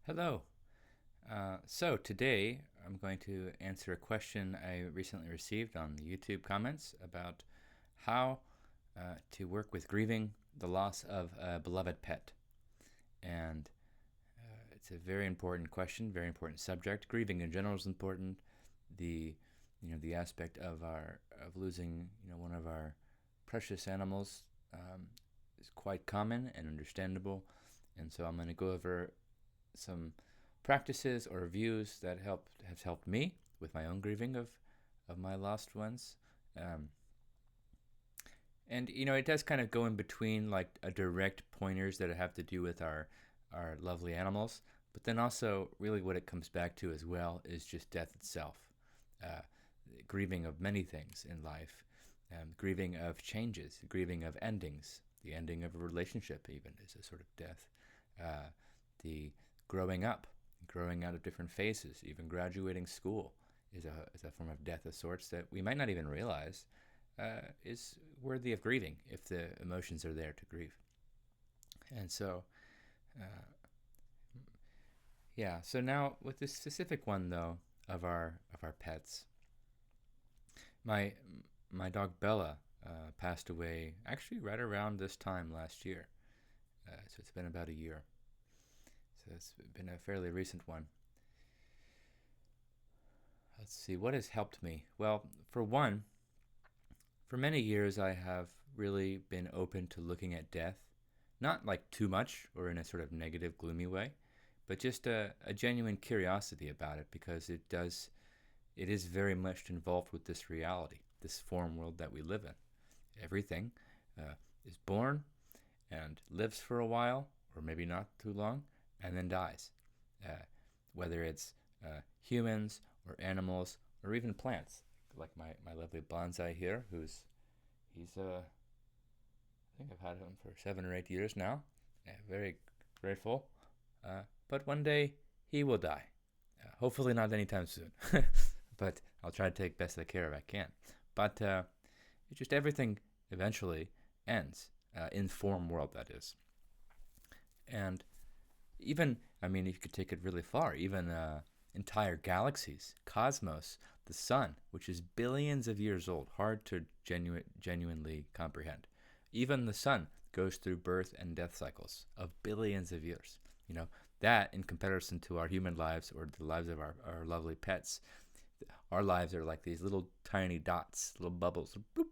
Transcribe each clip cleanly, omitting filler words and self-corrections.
Hello. So today I'm going to answer a question I recently received on the YouTube comments about how to work with grieving the loss of a beloved pet. And it's a very important question, very important subject. Grieving in general is important. The the aspect of our of losing one of our precious animals is quite common and understandable. And so I'm going to go over some practices or views that have helped me with my own grieving of my lost ones. Um, and it does kind of go in between like a direct pointers that have to do with our lovely animals, but then also really what it comes back to as well is just death itself. Uh, Grieving of many things in life, grieving of changes, grieving of endings. The ending of a relationship even is a sort of death. The growing up, growing out of different phases, even graduating school is a form of death of sorts that we might not even realize is worthy of grieving if the emotions are there to grieve. And so, uh, yeah. So now with this specific one though of our pets, my my dog Bella passed away actually right around this time last year. So it's been about a year. So it's been a fairly recent one. Let's see, what has helped me? Well, for one, for many years I have really been open to looking at death, not like too much or in a sort of negative, gloomy way, but just a genuine curiosity about it because it is very much involved with this reality, this form world that we live in. Everything is born and lives for a while, or maybe not too long, and then dies. Uh, Whether it's humans or animals or even plants, like my lovely bonsai here, he's I think I've had him for 7 or 8 years now. Very grateful. But one day he will die. Hopefully not anytime soon. But I'll try to take best of care if I can. But it's just everything eventually ends in form world, that is. And even, I mean, you could take it really far. Even entire galaxies, cosmos, the sun, which is billions of years old, hard to genuinely comprehend. Even the sun goes through birth and death cycles of billions of years. You know, that in comparison to our human lives or the lives of our lovely pets, our lives are like these little tiny dots, little bubbles, boop,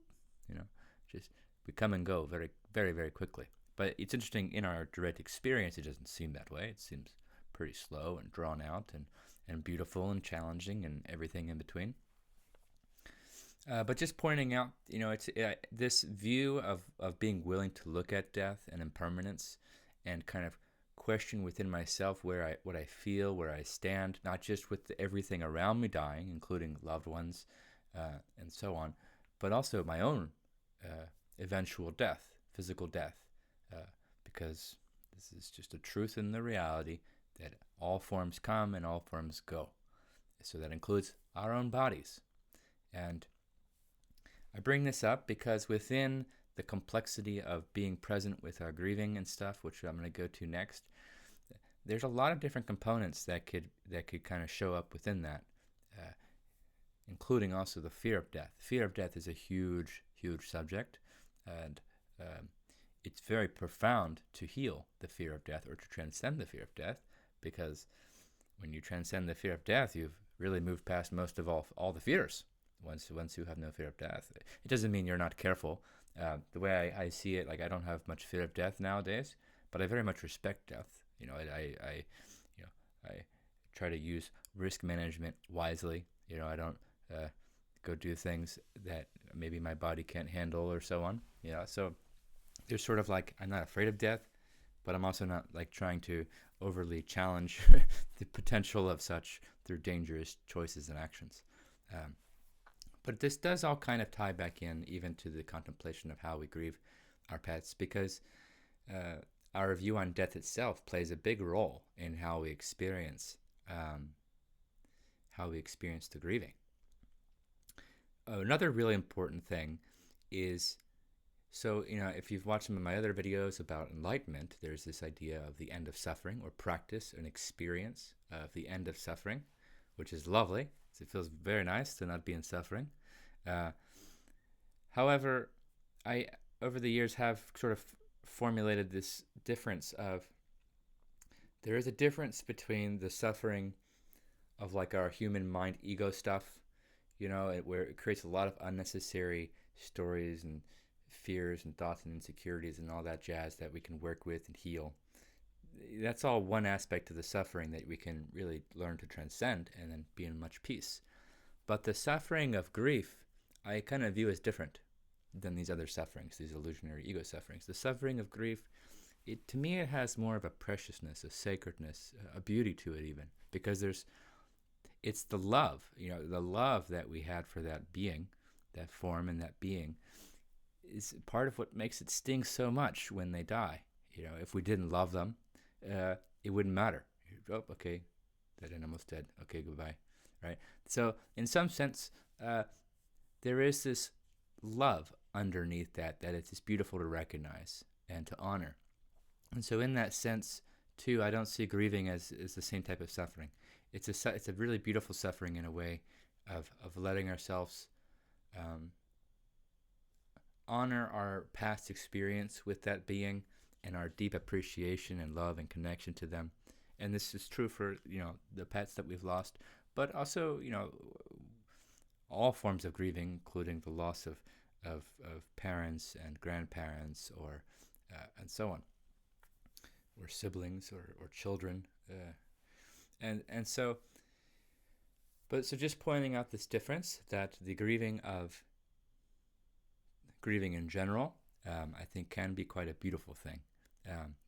you know, just we come and go very, very, very quickly. But it's interesting in our direct experience, it doesn't seem that way. It seems pretty slow and drawn out and beautiful and challenging and everything in between. But just pointing out, it's this view of being willing to look at death and impermanence and kind of question within myself what I feel, where I stand, not just with everything around me dying, including loved ones and so on, but also my own uh, eventual death, physical death, uh, because this is just a truth in the reality that all forms come and all forms go. So that includes our own bodies. And I bring this up because within the complexity of being present with our grieving and stuff, which I'm going to go to next, there's a lot of different components that could kind of show up within that, uh, including also the fear of death. Fear of death is a huge, huge subject, and it's very profound to heal the fear of death or to transcend the fear of death, because when you transcend the fear of death, you've really moved past most of all the fears. Once you have no fear of death, it doesn't mean you're not careful. The way I see it, like I don't have much fear of death nowadays, but I very much respect death. You know, I try to use risk management wisely. I don't uh, go do things that maybe my body can't handle or so on. So there's sort of like I'm not afraid of death, but I'm also not like trying to overly challenge the potential of such through dangerous choices and actions. Um, but this does all kind of tie back in even to the contemplation of how we grieve our pets, because uh, our view on death itself plays a big role in um, how we experience the grieving. Another really important thing is So, if you've watched some of my other videos about enlightenment, there's this idea of the end of suffering, or practice an experience of the end of suffering, which is lovely. It feels very nice to not be in suffering. Uh, However, I, over the years, have sort of formulated this difference of there is a difference between the suffering of like our human mind ego stuff, where it creates a lot of unnecessary stories and fears and thoughts and insecurities and all that jazz that we can work with and heal. That's all one aspect of the suffering that we can really learn to transcend and then be in much peace. But the suffering of grief, I kind of view as different than these other sufferings, these illusionary ego sufferings. The suffering of grief, to me, it has more of a preciousness, a sacredness, a beauty to it, even because it's the love, the love that we had for that being, that form, and that being is part of what makes it sting so much when they die. If we didn't love them, it wouldn't matter. Oh, okay, that animal's dead. Okay, goodbye. Right. So, in some sense, there is this love underneath that it's just beautiful to recognize and to honor. And so, in that sense, too, I don't see grieving as the same type of suffering. It's a really beautiful suffering in a way of letting ourselves honor our past experience with that being and our deep appreciation and love and connection to them. And this is true for the pets that we've lost, but also all forms of grieving, including the loss of parents and grandparents, or and so on, or siblings, or children, and so. But so just pointing out this difference, that the grieving in general, I think can be quite a beautiful thing.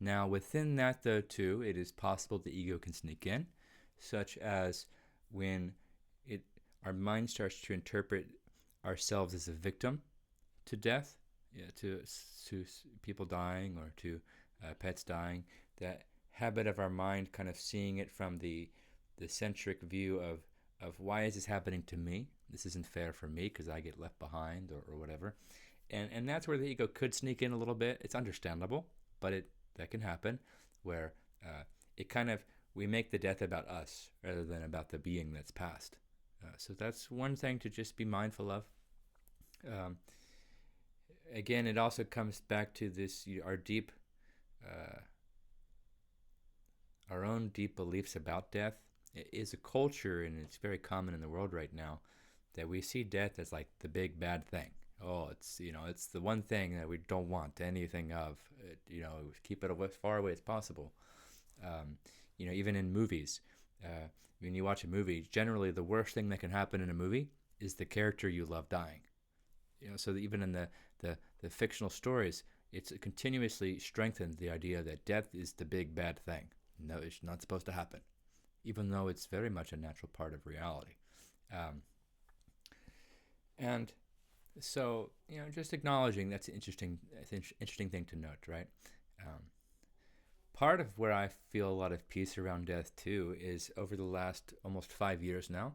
Now, within that, though, too, it is possible the ego can sneak in, such as when our mind starts to interpret ourselves as a victim to death, to people dying, or to pets dying. That habit of our mind kind of seeing it from the centric view of why is this happening to me? This isn't fair for me because I get left behind, or whatever. And that's where the ego could sneak in a little bit. It's understandable, but that can happen, where it kind of, we make the death about us rather than about the being that's passed. So that's one thing to just be mindful of. Again, it also comes back to this, our own deep beliefs about death. It is a culture, and it's very common in the world right now, that we see death as like the big bad thing. Oh, it's the one thing that we don't want anything of. Keep it as far away as possible. Even in movies, when you watch a movie, generally the worst thing that can happen in a movie is the character you love dying. So that even in the fictional stories, it's continuously strengthened the idea that death is the big bad thing. No, it's not supposed to happen, even though it's very much a natural part of reality. And so, just acknowledging that's an interesting thing to note, right? Part of where I feel a lot of peace around death too is over the last almost 5 years now,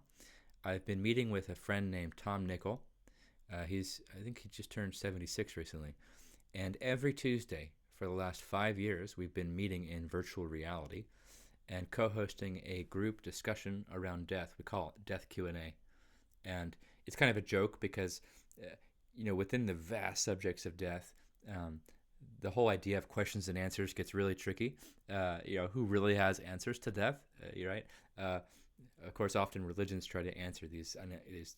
I've been meeting with a friend named Tom Nickel. I think he just turned 76 recently. And every Tuesday for the last 5 years, we've been meeting in virtual reality and co-hosting a group discussion around death. We call it Death Q&A. And it's kind of a joke because, within the vast subjects of death, the whole idea of questions and answers gets really tricky. Who really has answers to death? You're right. Of course, often religions try to answer these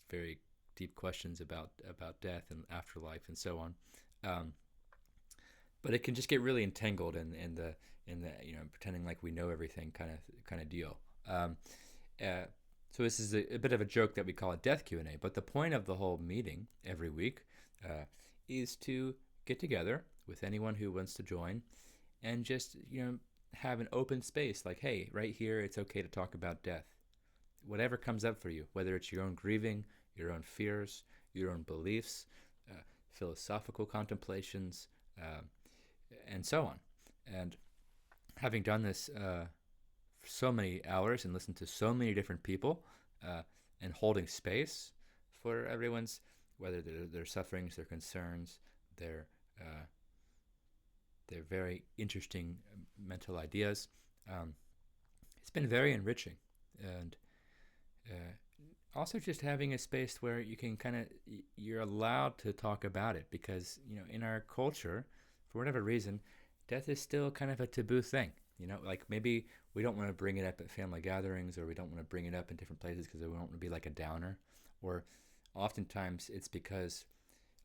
very deep questions about death and afterlife and so on. But it can just get really entangled in the pretending like we know everything kind of deal. So this is a bit of a joke that we call it Death Q&A. But the point of the whole meeting every week is to get together with anyone who wants to join and just have an open space. Like, hey, right here, it's okay to talk about death. Whatever comes up for you, whether it's your own grieving, your own fears, your own beliefs, philosophical contemplations, and so on. And having done this for so many hours and listened to so many different people, and holding space for everyone's, whether their sufferings, their concerns, their Uh, they're very interesting mental ideas. Um, it's been very enriching, and also just having a space where you can kind of you're allowed to talk about it, because in our culture, for whatever reason, death is still kind of a taboo thing. Like maybe we don't want to bring it up at family gatherings, or we don't want to bring it up in different places because we don't want to be like a downer. Or oftentimes it's because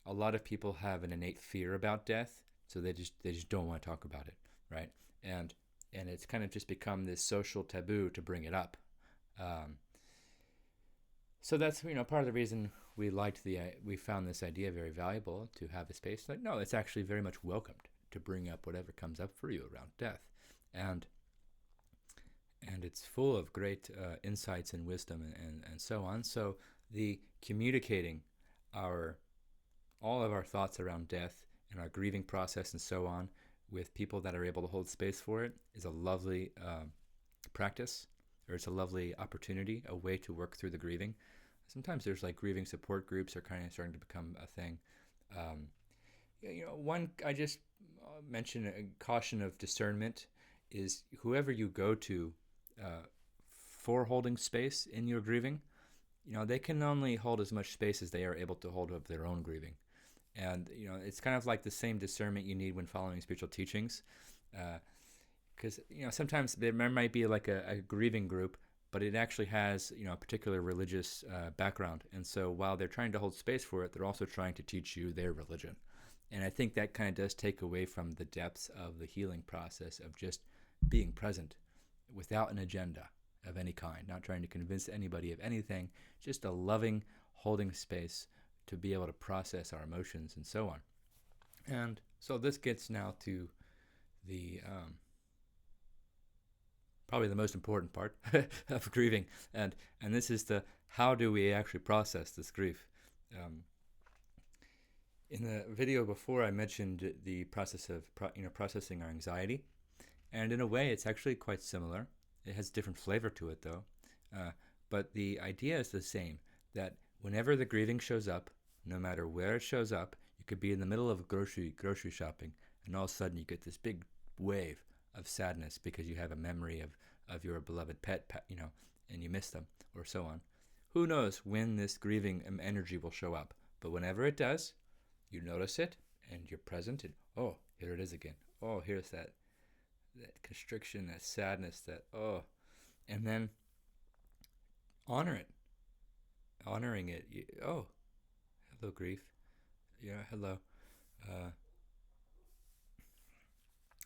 a lot of people have an innate fear about death, so they just don't want to talk about it, right? And it's kind of just become this social taboo to bring it up. Um, so that's part of the reason we found this idea very valuable, to have a space like, no, it's actually very much welcomed to bring up whatever comes up for you around death, and it's full of great insights and wisdom, and so on. So the communicating our all of our thoughts around death and our grieving process and so on with people that are able to hold space for it is a lovely practice, or it's a lovely opportunity, a way to work through the grieving. Sometimes there's like grieving support groups are kind of starting to become a thing. Um, one I just mentioned, a caution of discernment is whoever you go to uh, for holding space in your grieving, they can only hold as much space as they are able to hold of their own grieving. And it's kind of like the same discernment you need when following spiritual teachings, because sometimes there might be like a grieving group, but it actually has a particular religious background, and so while they're trying to hold space for it, they're also trying to teach you their religion. And I think that kind of does take away from the depths of the healing process of just being present without an agenda of any kind, not trying to convince anybody of anything, just a loving holding space to be able to process our emotions and so on. And so this gets now to the probably the most important part of grieving, and this is the how do we actually process this grief. Um, in the video before, I mentioned the process of processing our anxiety, and in a way, it's actually quite similar. It has a different flavor to it, though. But the idea is the same, that whenever the grieving shows up, no matter where it shows up, you could be in the middle of grocery shopping, and all of a sudden you get this big wave of sadness because you have a memory of your beloved pet, and you miss them, or so on. Who knows when this grieving energy will show up, but whenever it does, you notice it, and you're present, and oh, here it is again. Oh, here's that constriction, that sadness, that oh, and then honor it, honoring it. Oh, hello grief, yeah, hello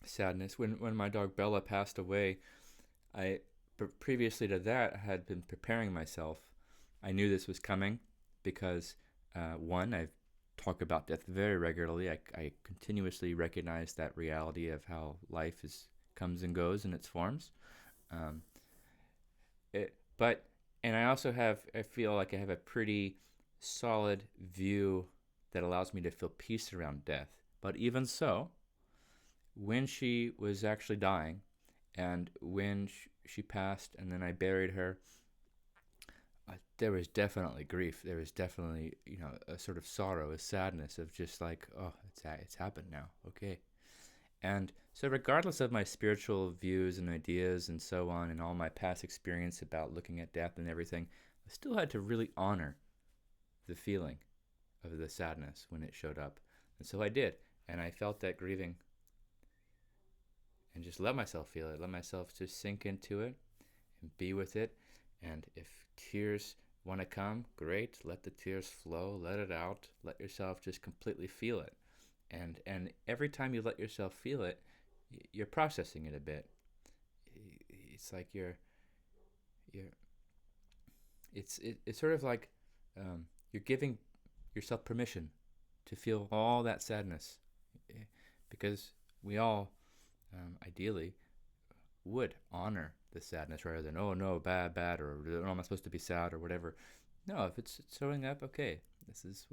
sadness. When my dog Bella passed away, I previously to that had been preparing myself. I knew this was coming because one, I've talked about death very regularly. I continuously recognize that reality of how life comes and goes in its forms. Um, but and I feel like I have a pretty solid view that allows me to feel peace around death. But even so, when she was actually dying, and when she passed, and then I buried her, there was definitely grief. There was definitely a sort of sorrow, a sadness of just like, oh, it's happened now, okay. And so regardless of my spiritual views and ideas and so on, and all my past experience about looking at death and everything, I still had to really honor the feeling of the sadness when it showed up. And so I did. And I felt that grieving and just let myself feel it, let myself just sink into it and be with it. And if tears want to come, great, let the tears flow, let it out, let yourself just completely feel it. And every time you let yourself feel it, you're processing it a bit. It's like it's sort of like you're giving yourself permission to feel all that sadness, because we all ideally would honor the sadness rather than, oh no, bad, or oh, am I supposed to be sad or whatever. No, if it's showing up, okay, this is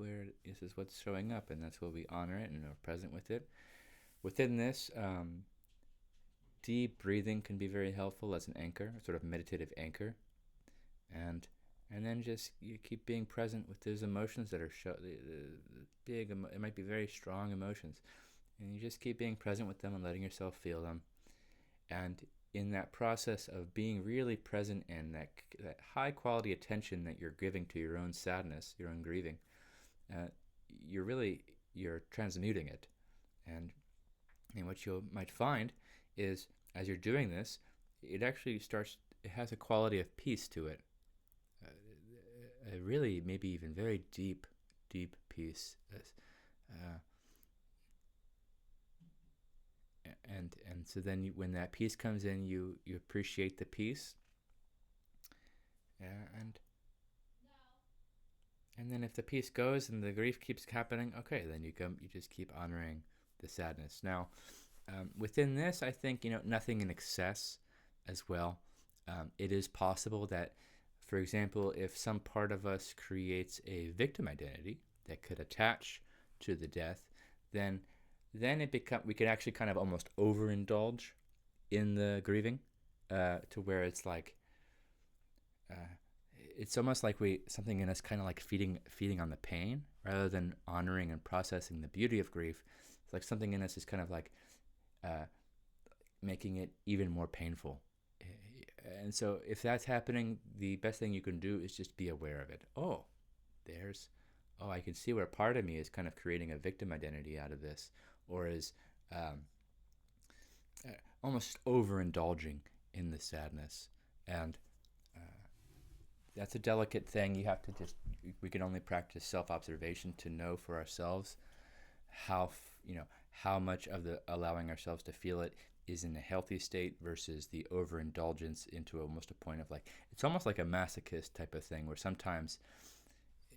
what's showing up, and that's what we honor it and are present with it. Within this, deep breathing can be very helpful as an anchor, a sort of meditative anchor, and then just you keep being present with those emotions that are the big. It might be very strong emotions, And you just keep being present with them and letting yourself feel them. And in that process of being really present in that high quality attention that you're giving to your own sadness, your own grieving, uh, you're transmuting it. And what you might find is, as you're doing this, it actually starts. It has a quality of peace to it. A really, maybe even very deep, deep peace. Uh, and so then when that peace comes in, you appreciate the peace. And then if the peace goes and the grief keeps happening, okay, then you just keep honoring the sadness. Now, within this, I think, nothing in excess as well. It is possible that, for example, if some part of us creates a victim identity that could attach to the death, then we could actually kind of almost overindulge in the grieving, to where it's like, uh, it's almost like something in us kind of like feeding on the pain rather than honoring and processing the beauty of grief. It's like something in us is kind of like making it even more painful. And so if that's happening, the best thing you can do is just be aware of it. I can see where part of me is kind of creating a victim identity out of this, or is almost overindulging in the sadness. And that's a delicate thing. We can only practice self-observation to know for ourselves how much of the allowing ourselves to feel it is in a healthy state versus the overindulgence into almost a point of like, it's almost like a masochist type of thing, where sometimes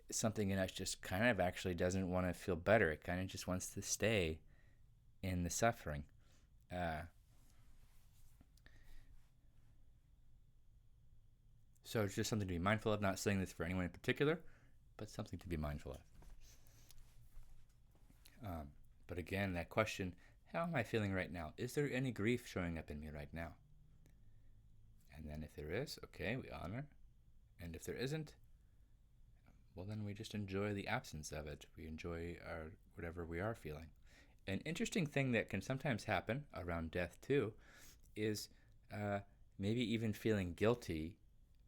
something in us just kind of actually doesn't want to feel better. It kind of just wants to stay in the suffering. So it's just something to be mindful of. Not saying this for anyone in particular, but something to be mindful of. But again, that question, how am I feeling right now? Is there any grief showing up in me right now? And then if there is, okay, we honor. And if there isn't, well, then we just enjoy the absence of it. We enjoy whatever we are feeling. An interesting thing that can sometimes happen around death too is maybe even feeling guilty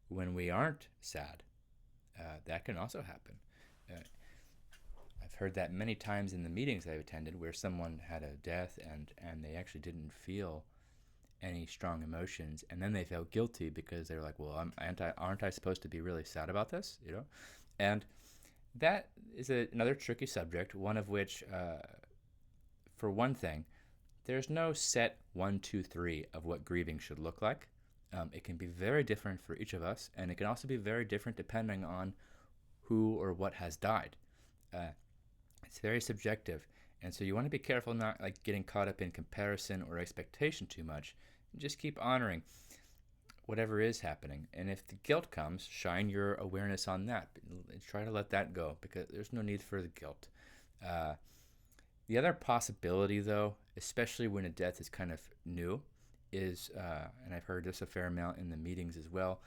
when we aren't sad. That can also happen. I've heard that many times in the meetings I've attended, where someone had a death and they actually didn't feel any strong emotions, and then they felt guilty because they were like, well, aren't I supposed to be really sad about this? And that is another tricky subject, one of which, for one thing, there's no set 1, 2, 3 of what grieving should look like. It can be very different for each of us, and it can also be very different depending on who or what has died. It's very subjective, and so you want to be careful not like getting caught up in comparison or expectation too much. Just keep honoring whatever is happening, and if the guilt comes, shine your awareness on that. Try to let that go, because there's no need for the guilt. The other possibility, though, especially when a death is kind of new, is, and I've heard this a fair amount in the meetings as well,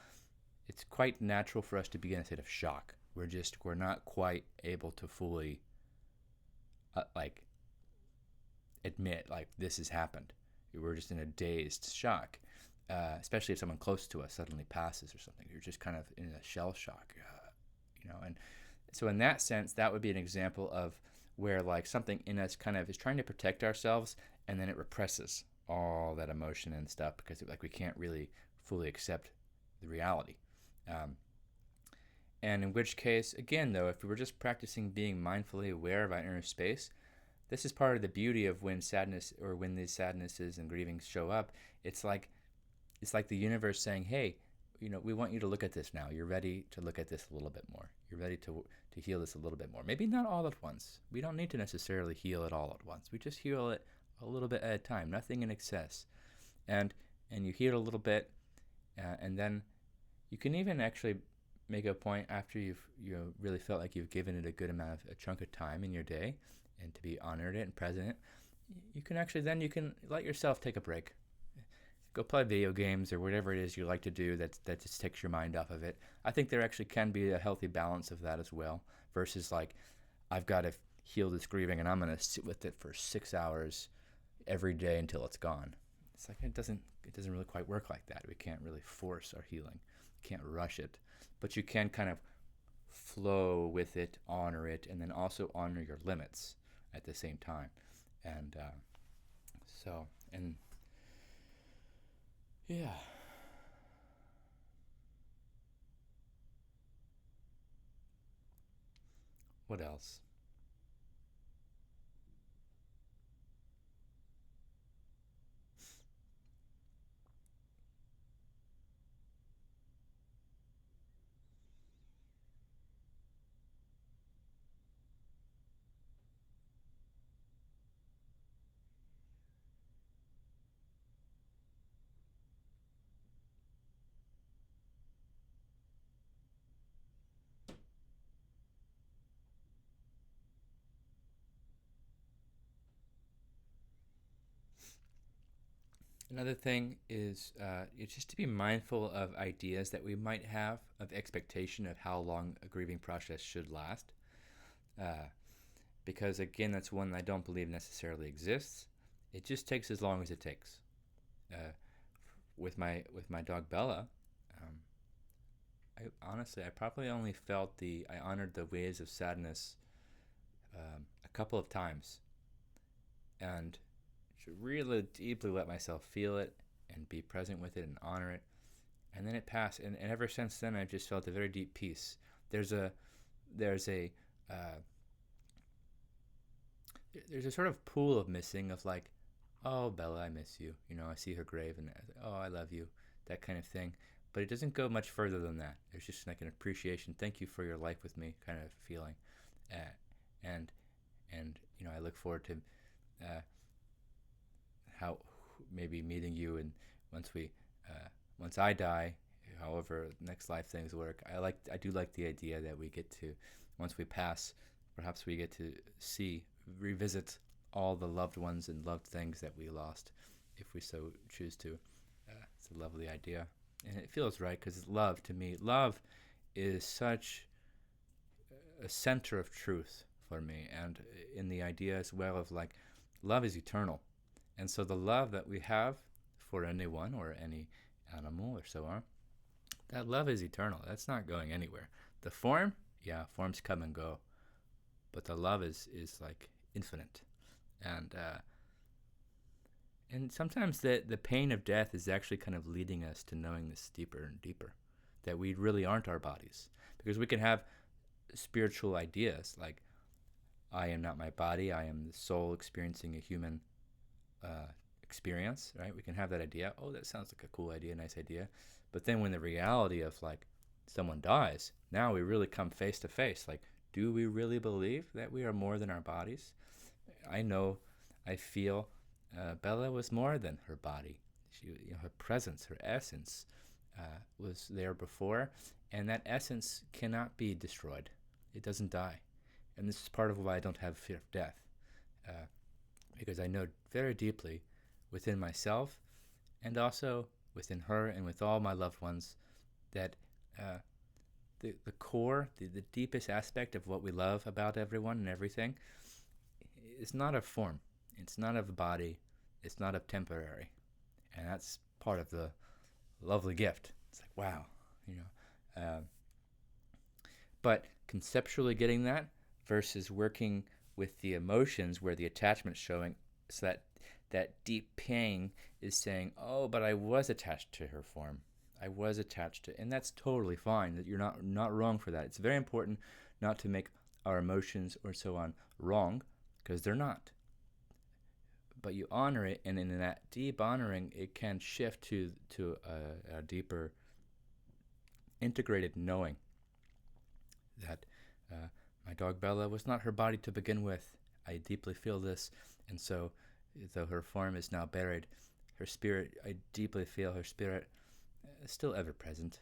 it's quite natural for us to be in a state of shock. We're not quite able to fully admit like this has happened. We're just in a dazed shock, especially if someone close to us suddenly passes or something. You're just kind of in a shell shock, and so in that sense, that would be an example of where like something in us kind of is trying to protect ourselves, and then it represses all that emotion and stuff because like we can't really fully accept the reality. And in which case, again, though, if we were just practicing being mindfully aware of our inner space, this is part of the beauty of when sadness, or when these sadnesses and grievings show up. It's like the universe saying, hey, we want you to look at this now. You're ready to look at this a little bit more. You're ready to heal this a little bit more. Maybe not all at once. We don't need to necessarily heal it all at once. We just heal it a little bit at a time, nothing in excess. And you heal a little bit, and then you can even actually make a point after you've really felt like you've given it a good amount of a chunk of time in your day, and to be honored it and present. You can let yourself take a break. Go play video games or whatever it is you like to do that just takes your mind off of it. I think there actually can be a healthy balance of that as well, versus like, I've got to heal this grieving, and I'm going to sit with it for 6 hours every day until it's gone. It's like it doesn't really quite work like that. We can't really force our healing. You can't rush it, but you can kind of flow with it, honor it, and then also honor your limits at the same time. And and yeah. What else? Another thing is it's just to be mindful of ideas that we might have of expectation of how long a grieving process should last. Uh, because again, that's one I don't believe necessarily exists. It just takes as long as it takes. Uh, with my dog Bella, um, I probably only I honored the waves of sadness a couple of times, and to really deeply let myself feel it and be present with it and honor it. And then it passed, and ever since then, I've just felt a very deep peace. There's a there's a uh, there's a sort of pool of missing of like, oh Bella, I miss you. I see her grave, and oh, I love you, that kind of thing. But it doesn't go much further than that. There's just like an appreciation, thank you for your life with me, kind of feeling, uh, and I look forward to uh, how maybe meeting you, and once we once I die, however next life things work. I do like the idea that we get to, once we pass, perhaps we get to revisit all the loved ones and loved things that we lost, if we so choose to. It's a lovely idea, and it feels right, because love, to me, love is such a center of truth for me, and in the idea as well of like, love is eternal. And so the love that we have for anyone or any animal or so on, that love is eternal. That's not going anywhere. The form, yeah, forms come and go, but the love is like infinite. And sometimes the pain of death is actually kind of leading us to knowing this deeper and deeper, that we really aren't our bodies, because we can have spiritual ideas like, I am not my body, I am the soul experiencing a human experience, right? We can have that idea. Oh, that sounds like a cool idea, nice idea. But then when the reality of like someone dies, now we really come face to face. Like, do we really believe that we are more than our bodies? I know, I feel Bella was more than her body. Her presence, her essence was there before, and that essence cannot be destroyed. It doesn't die. And this is part of why I don't have fear of death. Because I know very deeply within myself, and also within her and with all my loved ones, that the core, the deepest aspect of what we love about everyone and everything is not of form. It's not of the body. It's not of temporary. And that's part of the lovely gift. It's like, wow, you know. But conceptually getting that versus working with the emotions where the attachment's showing, so that deep pain is saying, oh, but I was attached to her form. I was attached to, and that's totally fine. That you're not wrong for that. It's very important not to make our emotions or so on wrong, because they're not. But you honor it, and in that deep honoring, it can shift to a deeper, integrated knowing that my dog Bella was not her body to begin with. I deeply feel this, and so, though her form is now buried, her spirit, I deeply feel her spirit is still ever present.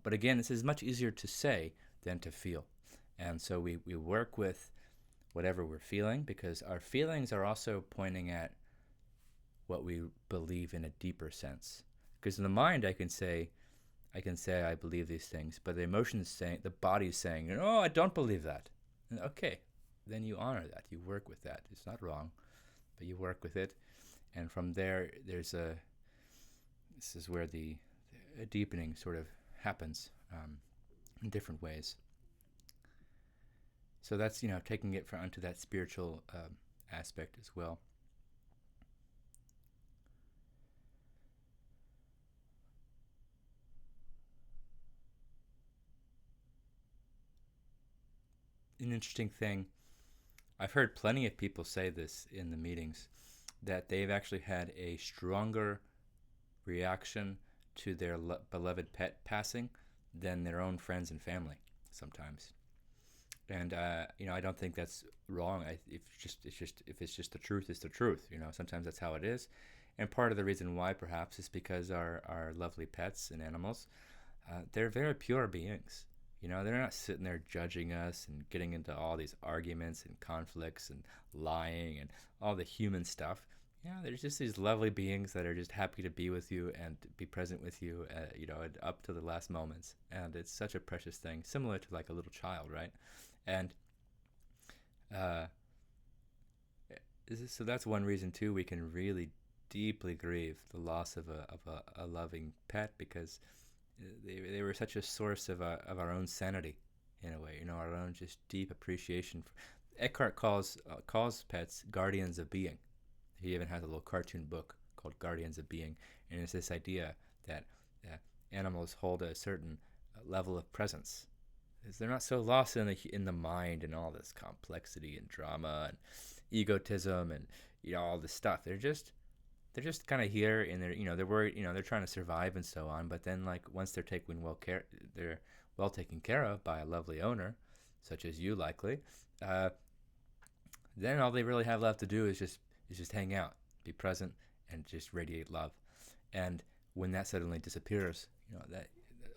But again, this is much easier to say than to feel. And so we work with whatever we're feeling, because our feelings are also pointing at what we believe in a deeper sense. Because in the mind, I can say I believe these things, but the emotions saying, the body's saying, oh, I don't believe that. Okay, then you honor that. You work with that. It's not wrong, but you work with it. And from there, this is where the a deepening sort of happens in different ways. So that's, taking it onto that spiritual aspect as well. An interesting thing, I've heard plenty of people say this in the meetings, that they've actually had a stronger reaction to their beloved pet passing than their own friends and family sometimes. And I don't think that's wrong. If it's just the truth, it's the truth. Sometimes that's how it is. And part of the reason why, perhaps, is because our lovely pets and animals, they're very pure beings. They're not sitting there judging us and getting into all these arguments and conflicts and lying and all the human stuff. There's just these lovely beings that are just happy to be with you and be present with you, up to the last moments. And it's such a precious thing, similar to like a little child, right? And uh, so that's one reason too we can really deeply grieve the loss of a loving pet, because they were such a source of our own sanity in a way, our own just deep appreciation. Eckhart calls pets guardians of being. He even has a little cartoon book called Guardians of Being, and it's this idea that animals hold a certain level of presence. They're not so lost in the mind and all this complexity and drama and egotism and all this stuff. They're just kind of here, and they're worried, they're trying to survive and so on. But then, like, once they're well taken care of by a lovely owner, such as you likely, then all they really have left to do is just hang out, be present, and just radiate love. And when that suddenly disappears, that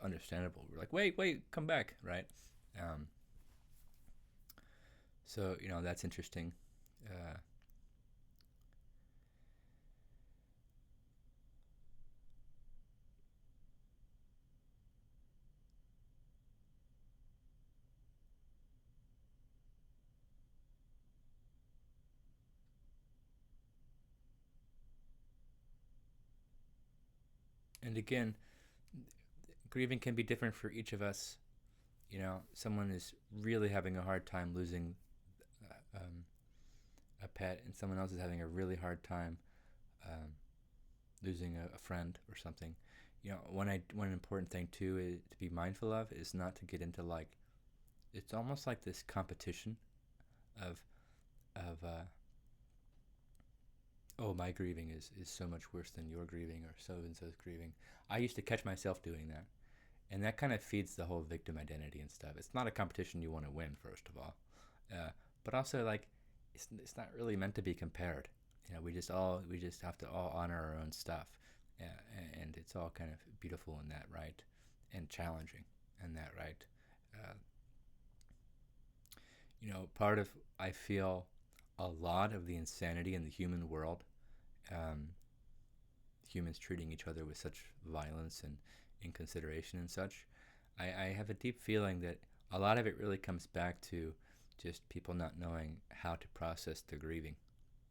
understandable. We're like, wait, come back, right? Um, so that's interesting. Uh, and again, grieving can be different for each of us. Someone is really having a hard time losing a pet, and someone else is having a really hard time um, losing a friend or something. One important thing too is to be mindful of is not to get into, like, it's almost like this competition of of oh, my grieving is so much worse than your grieving or so and so's grieving. I used to catch myself doing that, and that kind of feeds the whole victim identity and stuff. It's not a competition you want to win, first of all, but also, like, it's not really meant to be compared. We just have to all honor our own stuff, and it's all kind of beautiful in that, right, and challenging in that, right. Uh, Part of, I feel, a lot of the insanity in the human world, um, humans treating each other with such violence and inconsideration and such. I have a deep feeling that a lot of it really comes back to just people not knowing how to process the grieving,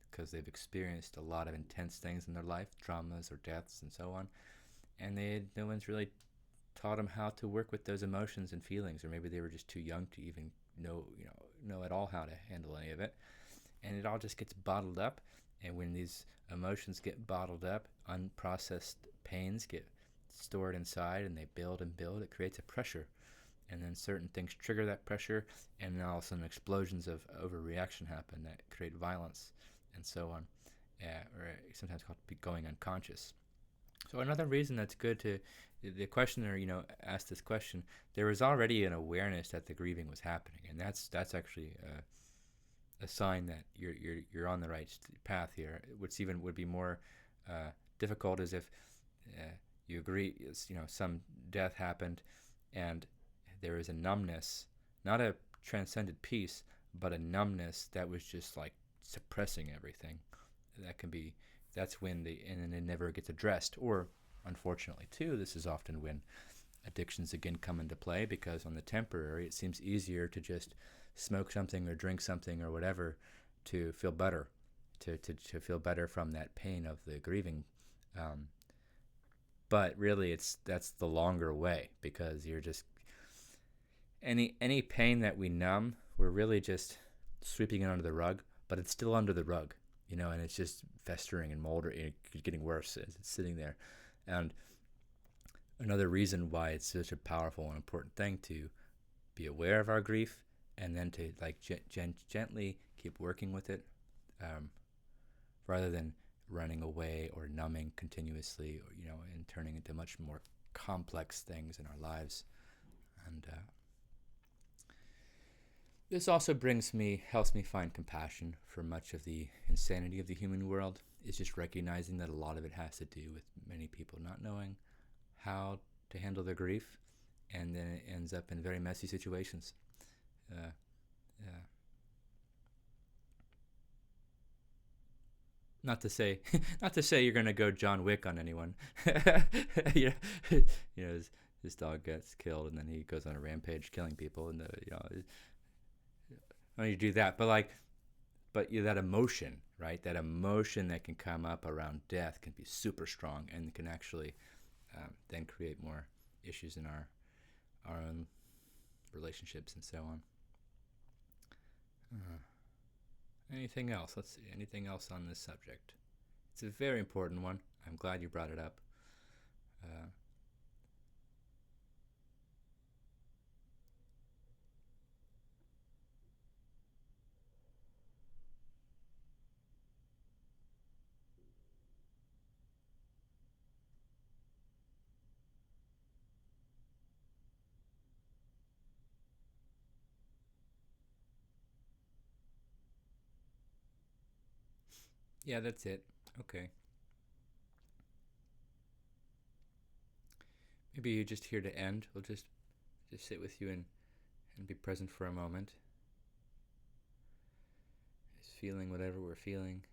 because they've experienced a lot of intense things in their life, traumas or deaths and so on, and no one's really taught them how to work with those emotions and feelings, or maybe they were just too young to even know at all how to handle any of it, and it all just gets bottled up. And when these emotions get bottled up, unprocessed pains get stored inside, and they build and build. It creates a pressure, and then certain things trigger that pressure, and then all of a sudden explosions of overreaction happen that create violence and so on, or sometimes called going unconscious. So another reason that's good to the questioner, asked this question. There was already an awareness that the grieving was happening, and that's actually a sign that you're on the right path here. What's even would be more difficult is if you agree, some death happened, and there is a numbness, not a transcended peace, but a numbness that was just like suppressing everything. That's when and then it never gets addressed. Or unfortunately too, this is often when addictions again come into play, because on the temporary it seems easier to just smoke something or drink something or whatever to feel better, to feel better from that pain of the grieving. Um, but really, that's the longer way, because you're just any pain that we numb, we're really just sweeping it under the rug, but it's still under the rug, and it's just festering and moldering, getting worse as it's sitting there. And another reason why it's such a powerful and important thing to be aware of our grief, and then to like gently keep working with it, um, rather than running away or numbing continuously, or and turning into much more complex things in our lives. And this also helps me find compassion for much of the insanity of the human world. Is just recognizing that a lot of it has to do with many people not knowing how to handle their grief, and then it ends up in very messy situations. Uh, uh, not to say, not to say you're gonna go John Wick on anyone. you know, his dog gets killed, and then he goes on a rampage killing people, and when you do that, but that emotion, right? That emotion that can come up around death can be super strong, and can actually then create more issues in our own relationships and so on. Anything else? Let's see. Anything else on this subject? It's a very important one. I'm glad you brought it up. Uh, yeah, that's it. Okay. Maybe you're just here to end. We'll just sit with you and be present for a moment. Just feeling whatever we're feeling.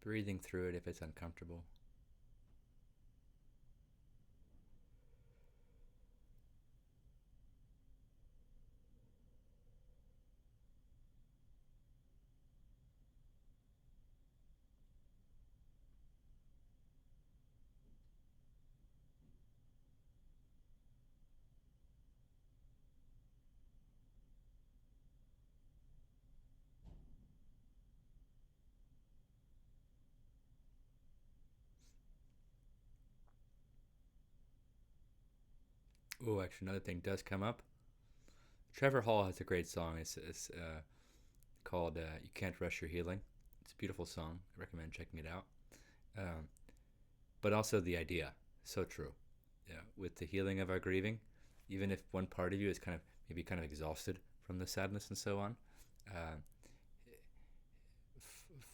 Breathing through it if it's uncomfortable. Oh, actually, another thing does come up. Trevor Hall has a great song. It's called "You Can't Rush Your Healing." It's a beautiful song. I recommend checking it out. Um, but also the idea, so true. Yeah, with the healing of our grieving, even if one part of you is maybe kind of exhausted from the sadness and so on, uh,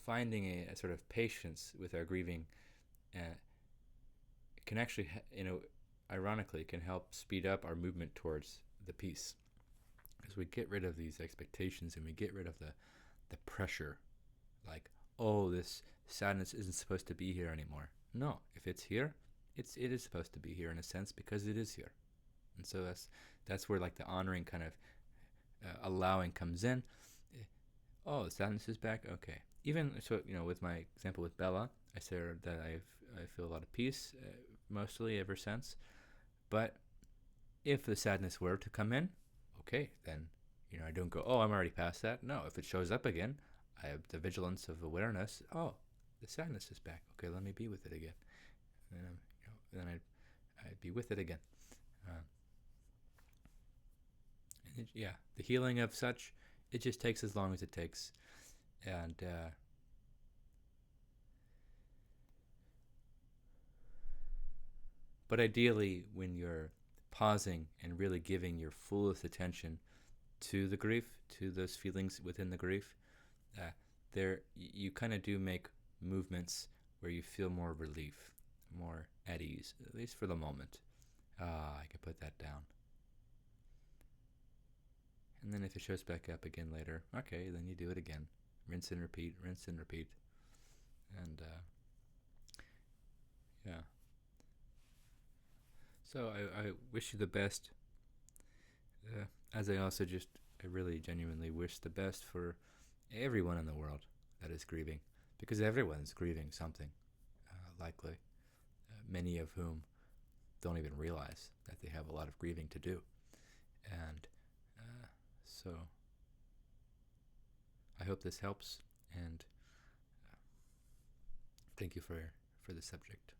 finding a sort of patience with our grieving uh, can actually, ironically, can help speed up our movement towards the peace, because we get rid of these expectations, and we get rid of the pressure, like, oh, this sadness isn't supposed to be here anymore. No, if it's here, it is supposed to be here in a sense, because it is here. And so that's where like the honoring kind of allowing comes in. Oh, the sadness is back. Okay. Even so, with my example with Bella, I said that I feel a lot of peace, mostly ever since. But if the sadness were to come in, okay, then I don't go, oh, I'm already past that. No, if it shows up again, I have the vigilance of awareness. Oh, the sadness is back. Okay, let me be with it again. And then I'd be with it again. Uh, yeah, the healing of such, it just takes as long as it takes. And but ideally, when you're pausing and really giving your fullest attention to the grief, to those feelings within the grief, uh, there you kind of do make movements where you feel more relief, more at ease, at least for the moment. I can put that down. And then if it shows back up again later, okay, then you do it again. Rinse and repeat, rinse and repeat. And yeah. So I wish you the best as I also I really genuinely wish the best for everyone in the world that is grieving, because everyone's grieving something, likely, many of whom don't even realize that they have a lot of grieving to do. And so I hope this helps, and thank you for the subject.